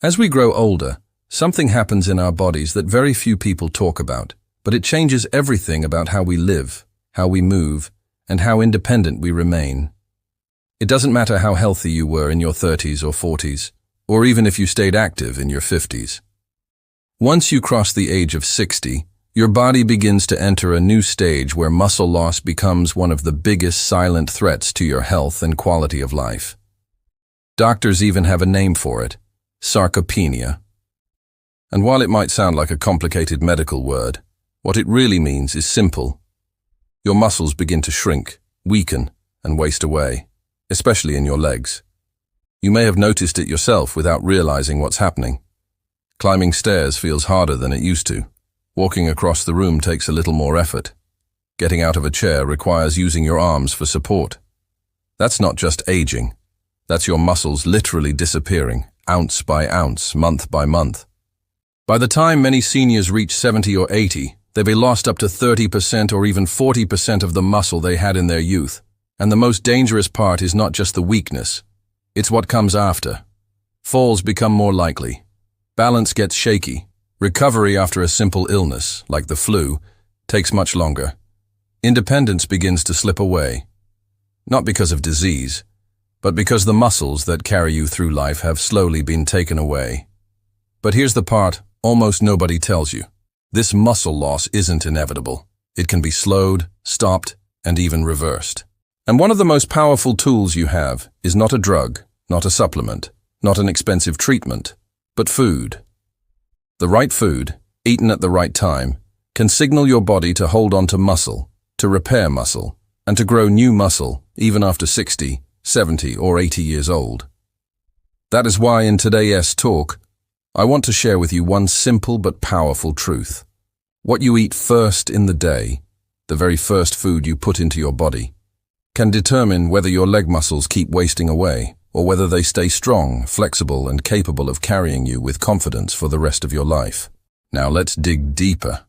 As we grow older, something happens in our bodies that very few people talk about, but it changes everything about how we live, how we move, and how independent we remain. It doesn't matter how healthy you were in your 30s or 40s, or even if you stayed active in your 50s. Once you cross the age of 60, your body begins to enter a new stage where muscle loss becomes one of the biggest silent threats to your health and quality of life. Doctors even have a name for it: sarcopenia. And while it might sound like a complicated medical word, what it really means is simple. Your muscles begin to shrink, weaken, and waste away, especially in your legs. You may have noticed it yourself without realizing what's happening. Climbing stairs feels harder than it used to. Walking across the room takes a little more effort. Getting out of a chair requires using your arms for support. That's not just aging. That's your muscles literally disappearing, ounce by ounce, month by month. By the time many seniors reach 70 or 80, they've lost up to 30% or even 40% of the muscle they had in their youth. And the most dangerous part is not just the weakness. It's what comes after. Falls become more likely. Balance gets shaky. Recovery after a simple illness, like the flu, takes much longer. Independence begins to slip away. Not because of disease, but because the muscles that carry you through life have slowly been taken away. But here's the part almost nobody tells you. This muscle loss isn't inevitable. It can be slowed, stopped, and even reversed. And one of the most powerful tools you have is not a drug, not a supplement, not an expensive treatment, but food. The right food, eaten at the right time, can signal your body to hold on to muscle, to repair muscle, and to grow new muscle even after 60, 70, or 80 years old. That is why in today's talk, I want to share with you one simple but powerful truth. What you eat first in the day, the very first food you put into your body, can determine whether your leg muscles keep wasting away or whether they stay strong, flexible, and capable of carrying you with confidence for the rest of your life. Now let's dig deeper.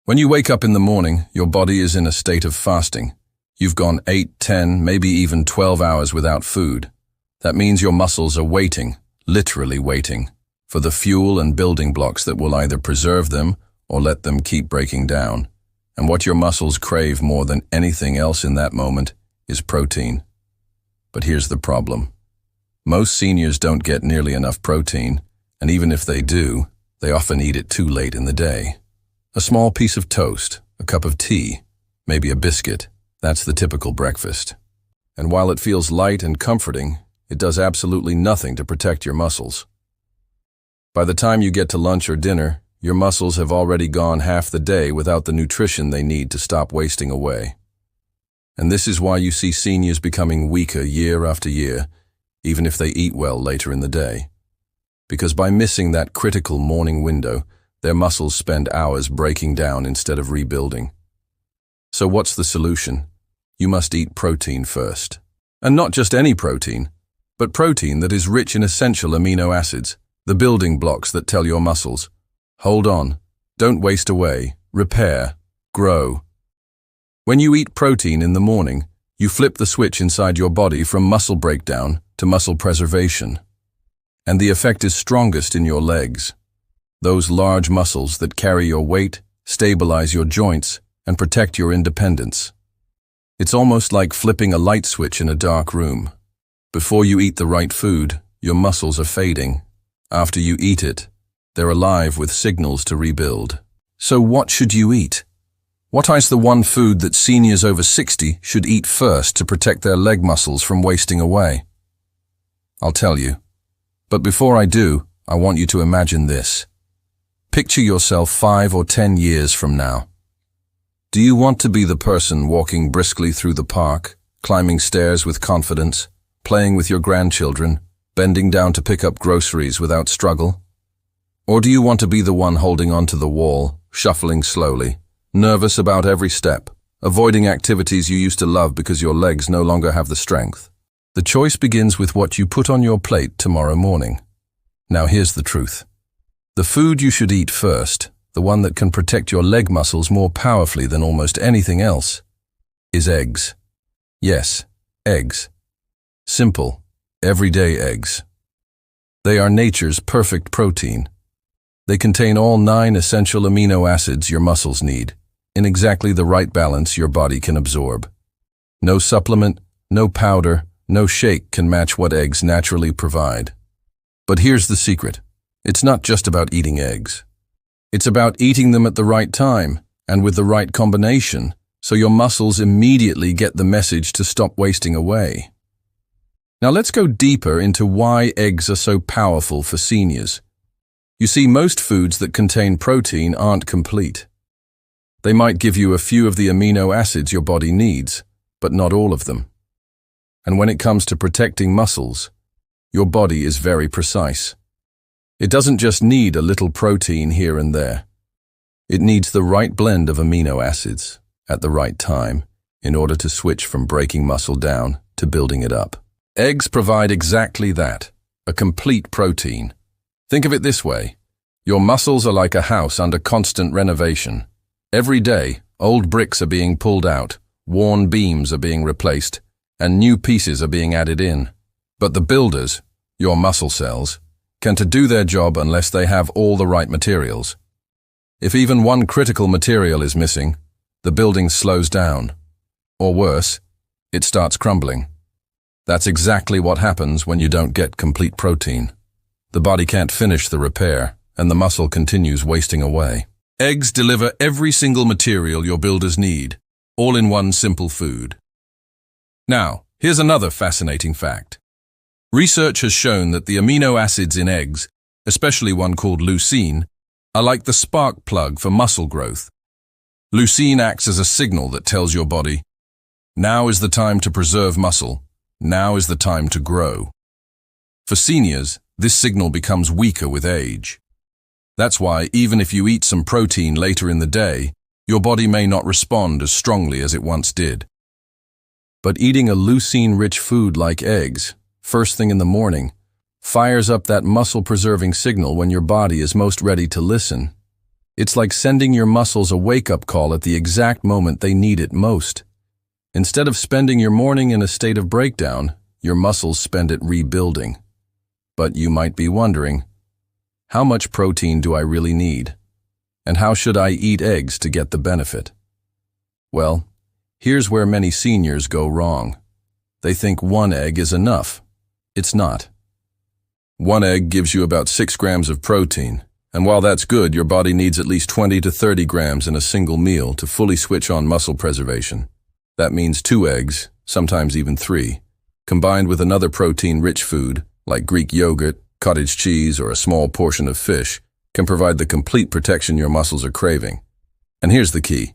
When you wake up in the morning, your body is in a state of fasting. You've gone 8, 10, maybe even 12 hours without food. That means your muscles are waiting, literally waiting, for the fuel and building blocks that will either preserve them or let them keep breaking down. And what your muscles crave more than anything else in that moment is protein. But here's the problem. Most seniors don't get nearly enough protein, and even if they do, they often eat it too late in the day. A small piece of toast, a cup of tea, maybe a biscuit, that's the typical breakfast. And while it feels light and comforting, it does absolutely nothing to protect your muscles. By the time you get to lunch or dinner, your muscles have already gone half the day without the nutrition they need to stop wasting away. And this is why you see seniors becoming weaker year after year, even if they eat well later in the day. Because by missing that critical morning window, their muscles spend hours breaking down instead of rebuilding. So what's the solution? You must eat protein first. And not just any protein, but protein that is rich in essential amino acids, the building blocks that tell your muscles, hold on, don't waste away, repair, grow. When you eat protein in the morning, you flip the switch inside your body from muscle breakdown to muscle preservation. And the effect is strongest in your legs. Those large muscles that carry your weight, stabilize your joints, and protect your independence. It's almost like flipping a light switch in a dark room. Before you eat the right food, your muscles are fading. After you eat it, they're alive with signals to rebuild. So what should you eat? What is the one food that seniors over 60 should eat first to protect their leg muscles from wasting away? I'll tell you. But before I do, I want you to imagine this. Picture yourself 5 or 10 years from now. Do you want to be the person walking briskly through the park, climbing stairs with confidence, playing with your grandchildren, bending down to pick up groceries without struggle? Or do you want to be the one holding onto the wall, shuffling slowly, nervous about every step, avoiding activities you used to love because your legs no longer have the strength? The choice begins with what you put on your plate tomorrow morning. Now here's the truth. The food you should eat first, the one that can protect your leg muscles more powerfully than almost anything else, is eggs. Yes, eggs. Simple, everyday eggs. They are nature's perfect protein. They contain all 9 essential amino acids your muscles need, in exactly the right balance your body can absorb. No supplement, no powder, no shake can match what eggs naturally provide. But here's the secret. It's not just about eating eggs. It's about eating them at the right time and with the right combination, so your muscles immediately get the message to stop wasting away. Now let's go deeper into why eggs are so powerful for seniors. You see, most foods that contain protein aren't complete. They might give you a few of the amino acids your body needs, but not all of them. And when it comes to protecting muscles, your body is very precise. It doesn't just need a little protein here and there. It needs the right blend of amino acids at the right time in order to switch from breaking muscle down to building it up. Eggs provide exactly that, a complete protein. Think of it this way. Your muscles are like a house under constant renovation. Every day, old bricks are being pulled out, worn beams are being replaced, and new pieces are being added in. But the builders, your muscle cells, can't do their job unless they have all the right materials. If even one critical material is missing, the building slows down. Or worse, it starts crumbling. That's exactly what happens when you don't get complete protein. The body can't finish the repair, and the muscle continues wasting away. Eggs deliver every single material your builders need, all in one simple food. Now, here's another fascinating fact. Research has shown that the amino acids in eggs, especially one called leucine, are like the spark plug for muscle growth. Leucine acts as a signal that tells your body, now is the time to preserve muscle, now is the time to grow. For seniors, this signal becomes weaker with age. That's why even if you eat some protein later in the day, your body may not respond as strongly as it once did. But eating a leucine-rich food like eggs, first thing in the morning, fires up that muscle-preserving signal when your body is most ready to listen. It's like sending your muscles a wake-up call at the exact moment they need it most. Instead of spending your morning in a state of breakdown, your muscles spend it rebuilding. But you might be wondering, how much protein do I really need? And how should I eat eggs to get the benefit? Well, here's where many seniors go wrong. They think one egg is enough. It's not. One egg gives you about 6 grams of protein, and while that's good, your body needs at least 20 to 30 grams in a single meal to fully switch on muscle preservation. That means 2 eggs, sometimes even 3, combined with another protein-rich food, like Greek yogurt, cottage cheese, or a small portion of fish, can provide the complete protection your muscles are craving. And here's the key.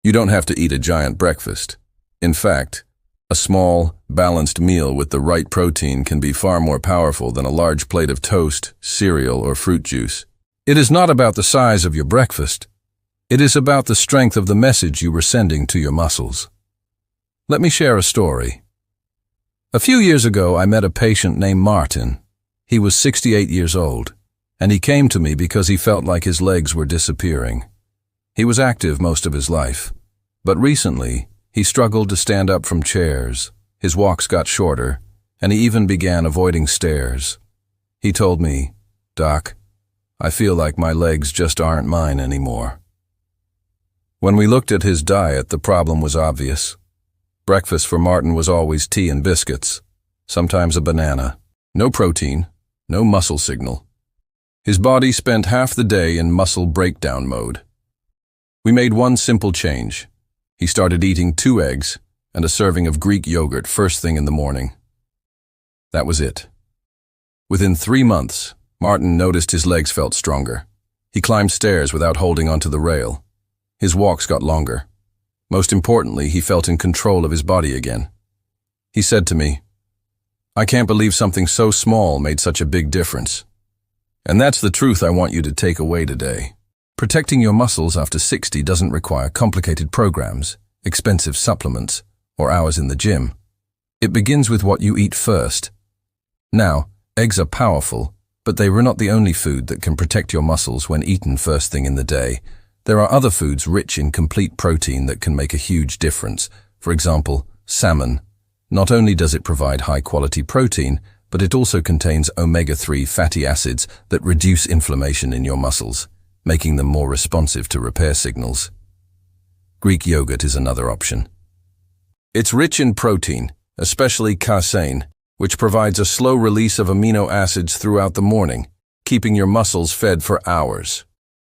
You don't have to eat a giant breakfast. In fact, a small, balanced meal with the right protein can be far more powerful than a large plate of toast, cereal, or fruit juice. It is not about the size of your breakfast. It is about the strength of the message you were sending to your muscles. Let me share a story. A few years ago, I met a patient named Martin. He was 68 years old, and he came to me because he felt like his legs were disappearing. He was active most of his life, but recently, he struggled to stand up from chairs, his walks got shorter, and he even began avoiding stairs. He told me, "Doc, I feel like my legs just aren't mine anymore." When we looked at his diet, the problem was obvious. Breakfast for Martin was always tea and biscuits, sometimes a banana. No protein, no muscle signal. His body spent half the day in muscle breakdown mode. We made one simple change. He started eating 2 eggs and a serving of Greek yogurt first thing in the morning. That was it. Within 3 months, Martin noticed his legs felt stronger. He climbed stairs without holding onto the rail. His walks got longer. Most importantly, he felt in control of his body again. He said to me, "I can't believe something so small made such a big difference." And that's the truth I want you to take away today. Protecting your muscles after 60 doesn't require complicated programs, expensive supplements, or hours in the gym. It begins with what you eat first. Now, eggs are powerful, but they were not the only food that can protect your muscles when eaten first thing in the day. There are other foods rich in complete protein that can make a huge difference. For example, salmon. Not only does it provide high-quality protein, but it also contains omega-3 fatty acids that reduce inflammation in your muscles, making them more responsive to repair signals. Greek yogurt is another option. It's rich in protein, especially casein, which provides a slow release of amino acids throughout the morning, keeping your muscles fed for hours.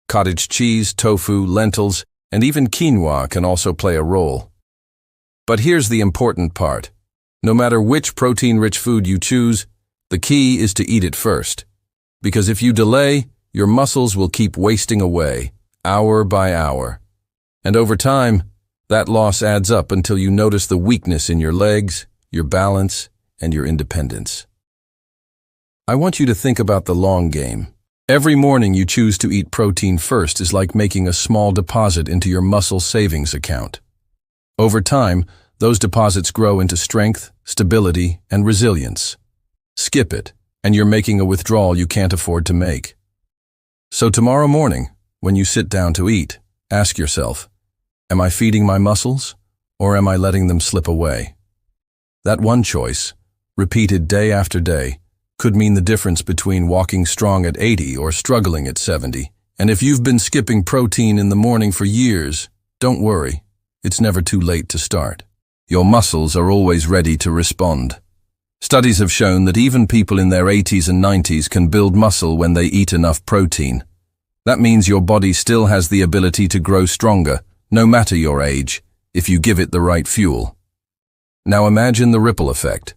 Cottage cheese, tofu, lentils, and even quinoa can also play a role. But here's the important part. No matter which protein-rich food you choose, the key is to eat it first. Because if you delay, your muscles will keep wasting away, hour by hour. And over time, that loss adds up until you notice the weakness in your legs, your balance, and your independence. I want you to think about the long game. Every morning you choose to eat protein first is like making a small deposit into your muscle savings account. Over time, those deposits grow into strength, stability, and resilience. Skip it, and you're making a withdrawal you can't afford to make. So tomorrow morning, when you sit down to eat, ask yourself, am I feeding my muscles, or am I letting them slip away? That one choice, repeated day after day, could mean the difference between walking strong at 80 or struggling at 70. And if you've been skipping protein in the morning for years, don't worry, it's never too late to start. Your muscles are always ready to respond. Studies have shown that even people in their 80s and 90s can build muscle when they eat enough protein. That means your body still has the ability to grow stronger, no matter your age, if you give it the right fuel. Now imagine the ripple effect.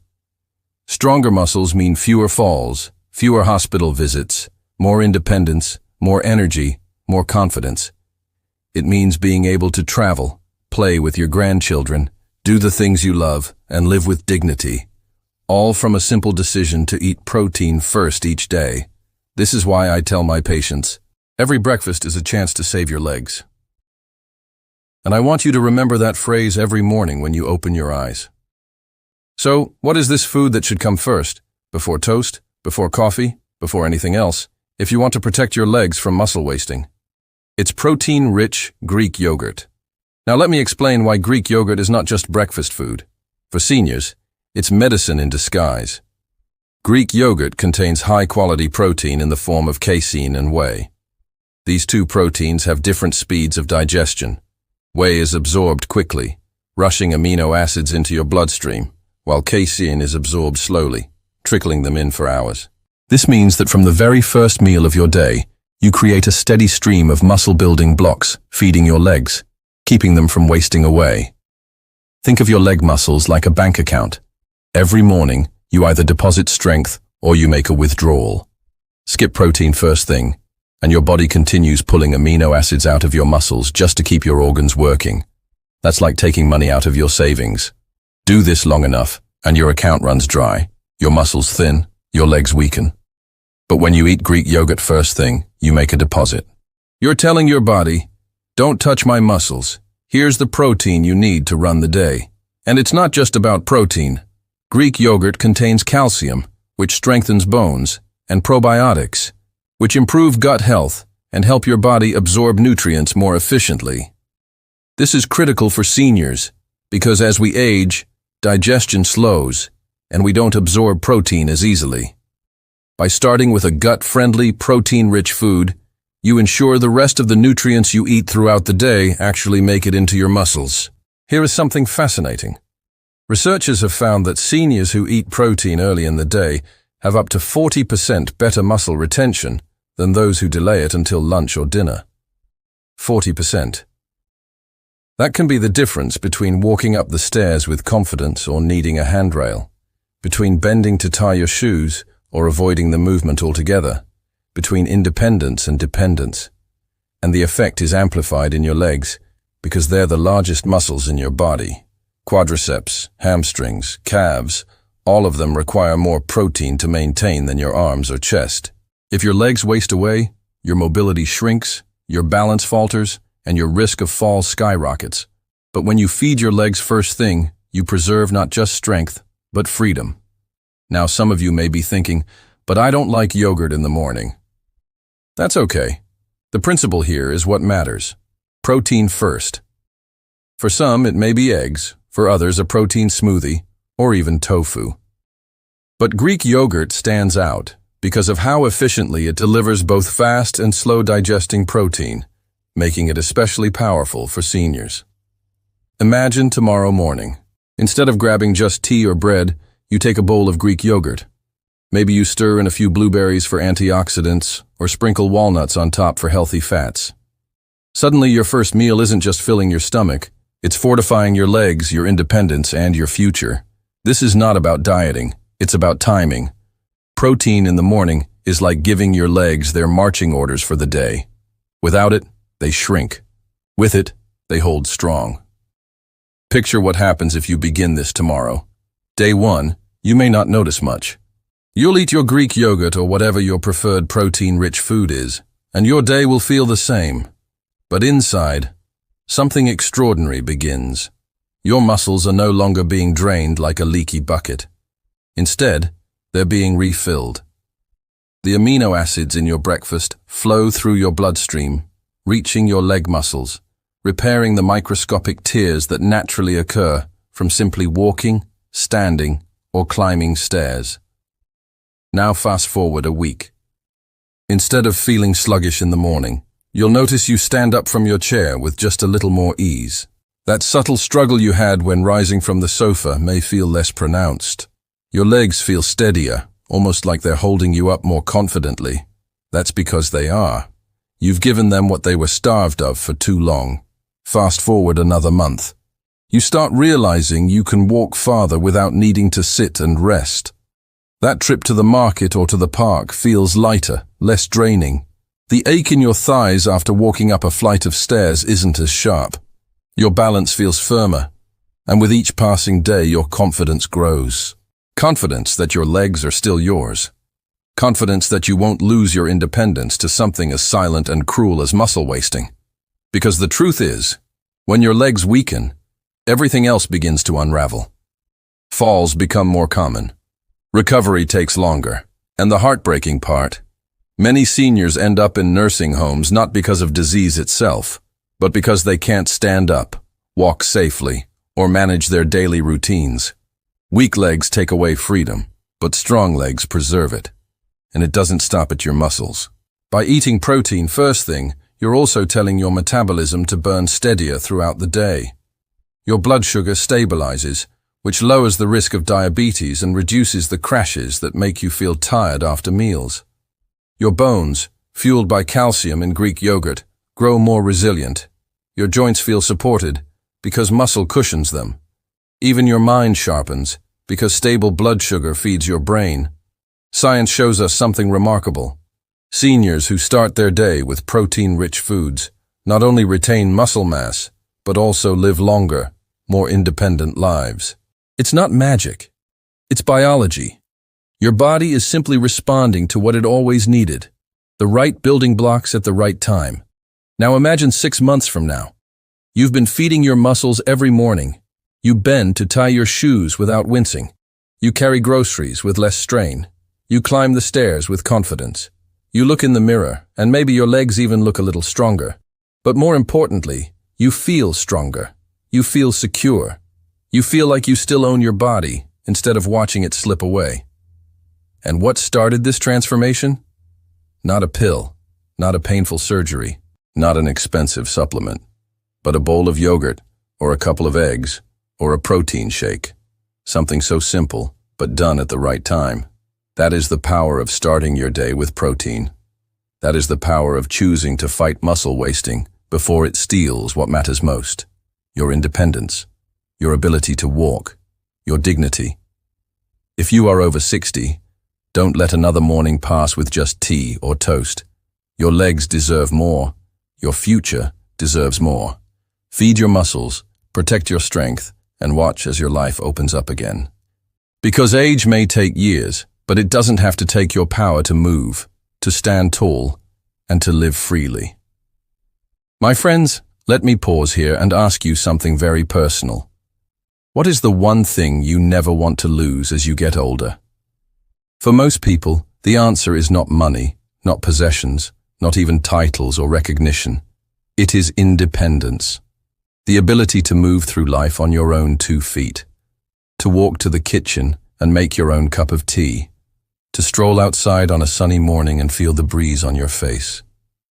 Stronger muscles mean fewer falls, fewer hospital visits, more independence, more energy, more confidence. It means being able to travel, play with your grandchildren, do the things you love, and live with dignity. All from a simple decision to eat protein first each day. This is why I tell my patients, every breakfast is a chance to save your legs. And I want you to remember that phrase every morning when you open your eyes. So, what is this food that should come first? Before toast? Before coffee? Before anything else? If you want to protect your legs from muscle wasting. It's protein-rich Greek yogurt. Now let me explain why Greek yogurt is not just breakfast food. For seniors, it's medicine in disguise. Greek yogurt contains high-quality protein in the form of casein and whey. These two proteins have different speeds of digestion. Whey is absorbed quickly, rushing amino acids into your bloodstream, while casein is absorbed slowly, trickling them in for hours. This means that from the very first meal of your day, you create a steady stream of muscle-building blocks, feeding your legs, keeping them from wasting away. Think of your leg muscles like a bank account. Every morning, you either deposit strength or you make a withdrawal. Skip protein first thing, and your body continues pulling amino acids out of your muscles just to keep your organs working. That's like taking money out of your savings. Do this long enough, and your account runs dry, your muscles thin, your legs weaken. But when you eat Greek yogurt first thing, you make a deposit. You're telling your body, don't touch my muscles. Here's the protein you need to run the day. And it's not just about protein. Greek yogurt contains calcium, which strengthens bones, and probiotics, which improve gut health and help your body absorb nutrients more efficiently. This is critical for seniors, because as we age, digestion slows, and we don't absorb protein as easily. By starting with a gut-friendly, protein-rich food, you ensure the rest of the nutrients you eat throughout the day actually make it into your muscles. Here is something fascinating. Researchers have found that seniors who eat protein early in the day have up to 40% better muscle retention than those who delay it until lunch or dinner. 40%. That can be the difference between walking up the stairs with confidence or needing a handrail, between bending to tie your shoes or avoiding the movement altogether, between independence and dependence. And the effect is amplified in your legs because they're the largest muscles in your body. Quadriceps, hamstrings, calves, all of them require more protein to maintain than your arms or chest. If your legs waste away, your mobility shrinks, your balance falters, and your risk of fall skyrockets. But when you feed your legs first thing, you preserve not just strength, but freedom. Now some of you may be thinking, but I don't like yogurt in the morning. That's okay. The principle here is what matters. Protein first. For some, it may be eggs, for others a protein smoothie, or even tofu. But Greek yogurt stands out because of how efficiently it delivers both fast and slow-digesting protein, making it especially powerful for seniors. Imagine tomorrow morning. Instead of grabbing just tea or bread, you take a bowl of Greek yogurt. Maybe you stir in a few blueberries for antioxidants or sprinkle walnuts on top for healthy fats. Suddenly, your first meal isn't just filling your stomach, it's fortifying your legs, your independence, and your future. This is not about dieting, it's about timing. Protein in the morning is like giving your legs their marching orders for the day. Without it, they shrink. With it, they hold strong. Picture what happens if you begin this tomorrow. Day 1, you may not notice much. You'll eat your Greek yogurt or whatever your preferred protein-rich food is, and your day will feel the same. But inside, something extraordinary begins. Your muscles are no longer being drained like a leaky bucket. Instead, they're being refilled. The amino acids in your breakfast flow through your bloodstream, reaching your leg muscles, repairing the microscopic tears that naturally occur from simply walking, standing, or climbing stairs. Now fast forward a week. Instead of feeling sluggish in the morning, you'll notice you stand up from your chair with just a little more ease. That subtle struggle you had when rising from the sofa may feel less pronounced. Your legs feel steadier, almost like they're holding you up more confidently. That's because they are. You've given them what they were starved of for too long. Fast forward another month. You start realizing you can walk farther without needing to sit and rest. That trip to the market or to the park feels lighter, less draining. The ache in your thighs after walking up a flight of stairs isn't as sharp. Your balance feels firmer, and with each passing day your confidence grows. Confidence that your legs are still yours. Confidence that you won't lose your independence to something as silent and cruel as muscle wasting. Because the truth is, when your legs weaken, everything else begins to unravel. Falls become more common. Recovery takes longer. And the heartbreaking part, many seniors end up in nursing homes not because of disease itself, but because they can't stand up, walk safely, or manage their daily routines. Weak legs take away freedom, but strong legs preserve it. And it doesn't stop at your muscles. By eating protein first thing, you're also telling your metabolism to burn steadier throughout the day. Your blood sugar stabilizes, which lowers the risk of diabetes and reduces the crashes that make you feel tired after meals. Your bones, fueled by calcium in Greek yogurt, grow more resilient. Your joints feel supported because muscle cushions them. Even your mind sharpens because stable blood sugar feeds your brain. Science shows us something remarkable. Seniors who start their day with protein-rich foods not only retain muscle mass, but also live longer, more independent lives. It's not magic. It's biology. Your body is simply responding to what it always needed, the right building blocks at the right time. Now imagine 6 months from now. You've been feeding your muscles every morning. You bend to tie your shoes without wincing. You carry groceries with less strain. You climb the stairs with confidence. You look in the mirror, and maybe your legs even look a little stronger. But more importantly, you feel stronger. You feel secure. You feel like you still own your body instead of watching it slip away. And what started this transformation? Not a pill, not a painful surgery, not an expensive supplement, but a bowl of yogurt, or a couple of eggs, or a protein shake. Something so simple, but done at the right time. That is the power of starting your day with protein. That is the power of choosing to fight muscle wasting before it steals what matters most: your independence, your ability to walk, your dignity. If you are over 60, don't let another morning pass with just tea or toast. Your legs deserve more. Your future deserves more. Feed your muscles, protect your strength, and watch as your life opens up again. Because age may take years, but it doesn't have to take your power to move, to stand tall, and to live freely. My friends, let me pause here and ask you something very personal. What is the one thing you never want to lose as you get older? For most people, the answer is not money, not possessions, not even titles or recognition. It is independence. The ability to move through life on your own 2 feet. To walk to the kitchen and make your own cup of tea, to stroll outside on a sunny morning and feel the breeze on your face,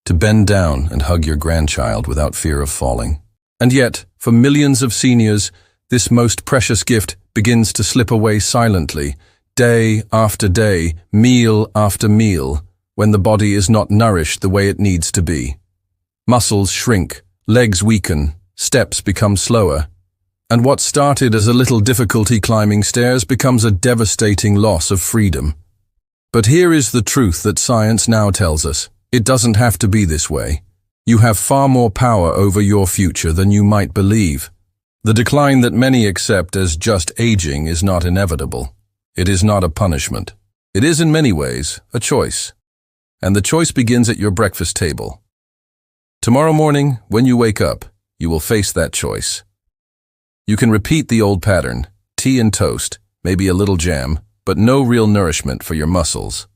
to bend down and hug your grandchild without fear of falling. And yet, for millions of seniors, this most precious gift begins to slip away silently, day after day, meal after meal, when the body is not nourished the way it needs to be. Muscles shrink, legs weaken, steps become slower, and what started as a little difficulty climbing stairs becomes a devastating loss of freedom. But here is the truth that science now tells us. It doesn't have to be this way. You have far more power over your future than you might believe. The decline that many accept as just aging is not inevitable. It is not a punishment. It is in many ways a choice. And the choice begins at your breakfast table. Tomorrow morning, when you wake up, you will face that choice. You can repeat the old pattern, tea and toast, maybe a little jam, but no real nourishment for your muscles.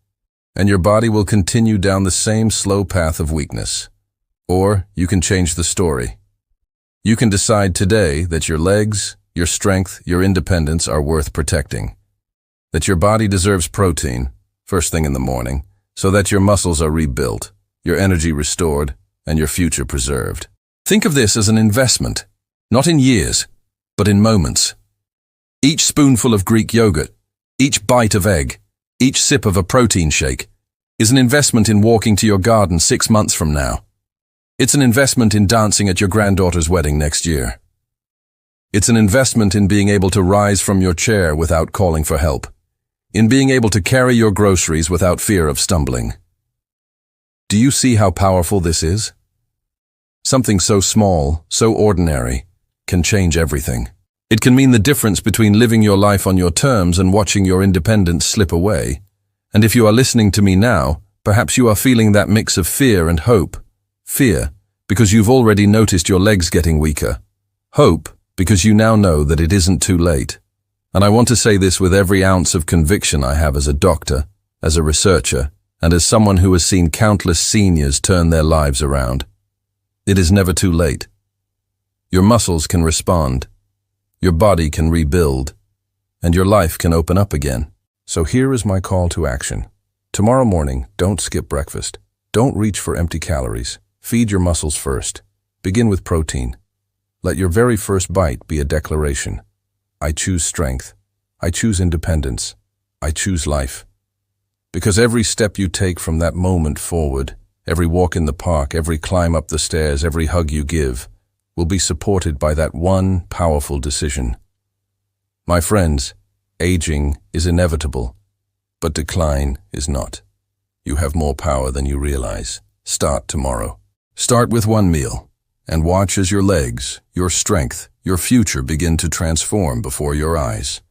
And your body will continue down the same slow path of weakness. Or you can change the story. You can decide today that your legs, your strength, your independence are worth protecting. That your body deserves protein, first thing in the morning, so that your muscles are rebuilt, your energy restored, and your future preserved. Think of this as an investment, not in years, but in moments. Each spoonful of Greek yogurt, each bite of egg, each sip of a protein shake is an investment in walking to your garden 6 months from now. It's an investment in dancing at your granddaughter's wedding next year. It's an investment in being able to rise from your chair without calling for help, in being able to carry your groceries without fear of stumbling. Do you see how powerful this is? Something so small, so ordinary, can change everything. It can mean the difference between living your life on your terms and watching your independence slip away. And if you are listening to me now, perhaps you are feeling that mix of fear and hope. Fear, because you've already noticed your legs getting weaker. Hope, because you now know that it isn't too late. And I want to say this with every ounce of conviction I have as a doctor, as a researcher, and as someone who has seen countless seniors turn their lives around. It is never too late. Your muscles can respond. Your body can rebuild, and your life can open up again. So here is my call to action. Tomorrow morning, don't skip breakfast. Don't reach for empty calories. Feed your muscles first. Begin with protein. Let your very first bite be a declaration. I choose strength. I choose independence. I choose life. Because every step you take from that moment forward, every walk in the park, every climb up the stairs, every hug you give, will be supported by that one powerful decision. My friends, aging is inevitable, but decline is not. You have more power than you realize. Start tomorrow. Start with one meal, and watch as your legs, your strength, your future begin to transform before your eyes.